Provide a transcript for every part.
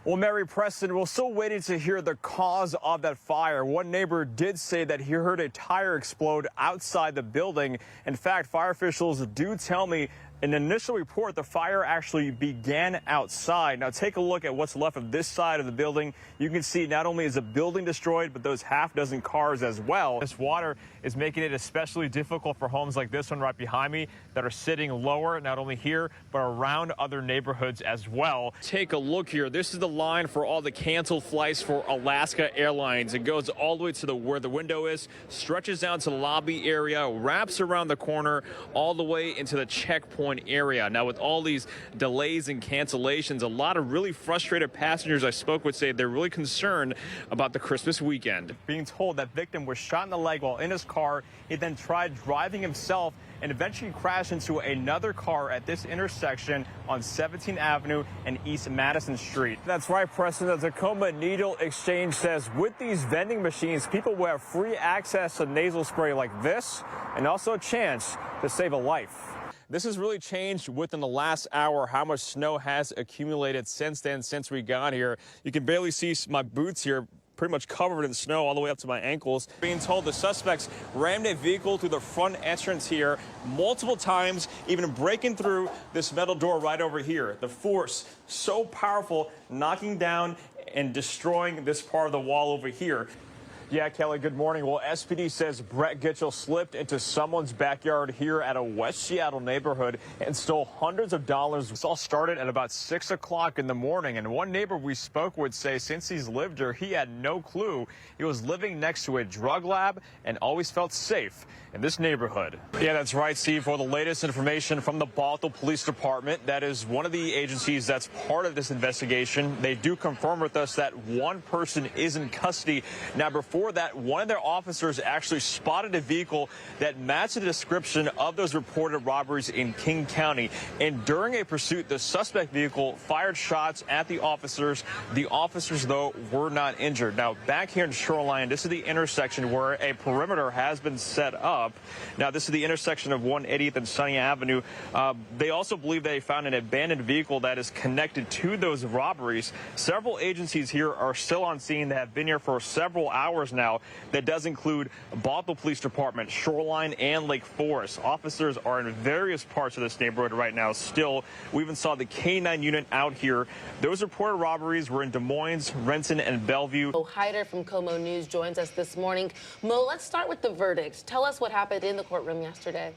Well, Mary Preston, we're still waiting to hear the cause of that fire. One neighbor did say that he heard a tire explode outside the building. In fact, fire officials do tell me in an initial report, the fire actually began outside. Now, take a look at what's left of this side of the building. You can see not only is the building destroyed, but those half dozen cars as well. This water is making it especially difficult for homes like this one right behind me that are sitting lower, not only here, but around other neighborhoods as well. Take a look here. This is the line for all the canceled flights for Alaska Airlines. It goes all the way to where the window is, stretches down to the lobby area, wraps around the corner, all the way into the checkpoint area. Now, with all these delays and cancellations, a lot of really frustrated passengers I spoke with say they're really concerned about the Christmas weekend. Being told that victim was shot in the leg while in his car. He then tried driving himself and eventually crashed into another car at this intersection on 17th Avenue and East Madison Street. That's right, Preston. The Tacoma Needle Exchange says with these vending machines, people will have free access to nasal spray like this and also a chance to save a life. This has really changed within the last hour how much snow has accumulated since then, since we got here. You can barely see my boots here, pretty much covered in snow all the way up to my ankles. Being told the suspects rammed a vehicle through the front entrance here multiple times, even breaking through this metal door right over here. The force so powerful, knocking down and destroying this part of the wall over here. Yeah, Kelly, good morning. Well, SPD says Brett Gitchell slipped into someone's backyard here at a West Seattle neighborhood and stole hundreds of dollars. This all started at about 6 o'clock in the morning, and one neighbor we spoke with say since he's lived here, he had no clue he was living next to a drug lab and always felt safe in this neighborhood. Yeah, that's right, Steve. For the latest information from the Bothell Police Department, that is one of the agencies that's part of this investigation. They do confirm with us that one person is in custody. Now, before that, one of their officers actually spotted a vehicle that matched the description of those reported robberies in King County. And during a pursuit, the suspect vehicle fired shots at the officers. The officers, though, were not injured. Now, back here in Shoreline, this is the intersection where a perimeter has been set up. Now, this is the intersection of 180th and Sunny Avenue. They also believe they found an abandoned vehicle that is connected to those robberies. Several agencies here are still on scene that have been here for several hours now. That does include Bothell Police Department, Shoreline, and Lake Forest. Officers are in various parts of this neighborhood right now still. We even saw the K-9 unit out here. Those reported robberies were in Des Moines, Renton, and Bellevue. Mo Hyder from KOMO News joins us this morning. Mo, let's start with the verdicts. Tell us what happened in the courtroom yesterday.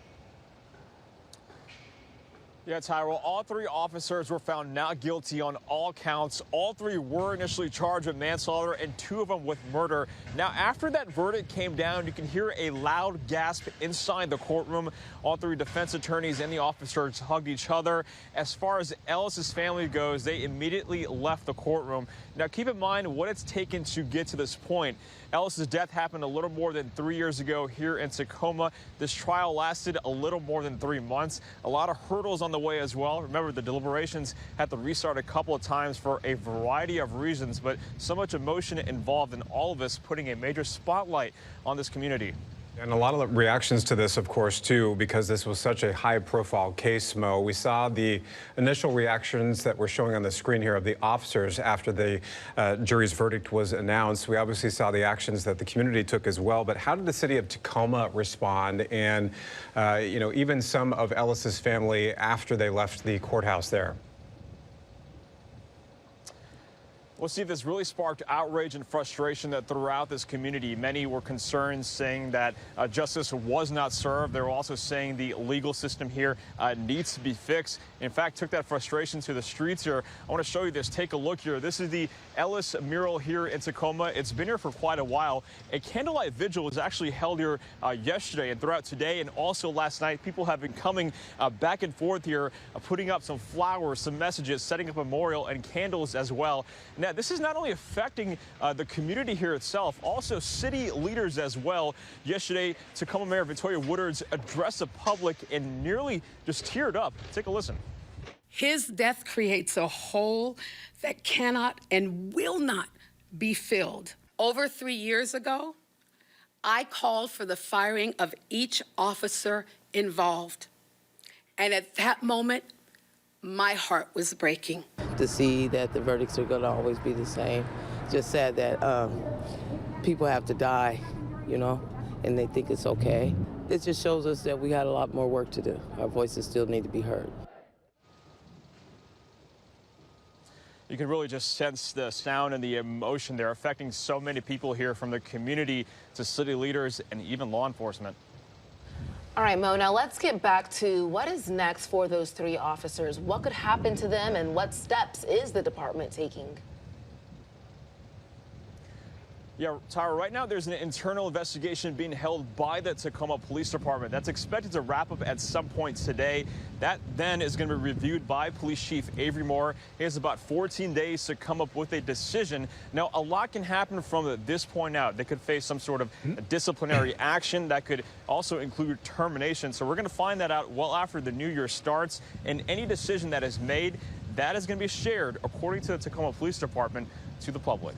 Yeah, Tyrell, all three officers were found not guilty on all counts. All three were initially charged with manslaughter and two of them with murder. Now, after that verdict came down, you can hear a loud gasp inside the courtroom. All three defense attorneys and the officers hugged each other. As far as Ellis's family goes, they immediately left the courtroom. Now, keep in mind what it's taken to get to this point. Ellis's death happened a little more than 3 years ago here in Tacoma. This trial lasted a little more than 3 months. A lot of hurdles on the way as well. Remember, the deliberations had to restart a couple of times for a variety of reasons, but so much emotion involved in all of us, putting a major spotlight on this community. And a lot of reactions to this, of course, too, because this was such a high-profile case, Mo. We saw the initial reactions that we're showing on the screen here of the officers after the jury's verdict was announced. We obviously saw the actions that the community took as well. But how did the city of Tacoma respond? And, you know, even some of Ellis's family after they left the courthouse there? Well, Steve, this really sparked outrage and frustration that throughout this community. Many were concerned, saying that justice was not served. They were also saying the legal system here needs to be fixed. In fact, took that frustration to the streets here. I want to show you this. Take a look here. This is the Ellis mural here in Tacoma. It's been here for quite a while. A candlelight vigil was actually held here yesterday and throughout today and also last night. People have been coming back and forth here, putting up some flowers, some messages, setting up a memorial and candles as well. Now, this is not only affecting the community here itself, also city leaders as well. Yesterday, Tacoma Mayor Victoria Woodards addressed the public and nearly just teared up. Take a listen. His death creates a hole that cannot and will not be filled. Over 3 years ago, I called for the firing of each officer involved. And at that moment, my heart was breaking. To see that the verdicts are going to always be the same. Just sad that people have to die, you know, and they think it's okay. It just shows us that we got a lot more work to do. Our voices still need to be heard. You can really just sense the sound and the emotion there affecting so many people here, from the community to city leaders and even law enforcement. All right, Mo, now let's get back to what is next for those 3 officers. What could happen to them, and what steps is the department taking? Yeah, Tyra, right now there's an internal investigation being held by the Tacoma Police Department. That's expected to wrap up at some point today. That then is going to be reviewed by Police Chief Avery Moore. He has about 14 days to come up with a decision. Now, a lot can happen from this point out. They could face some sort of disciplinary action that could also include termination. So we're going to find that out well after the new year starts. And any decision that is made, that is going to be shared, according to the Tacoma Police Department, to the public.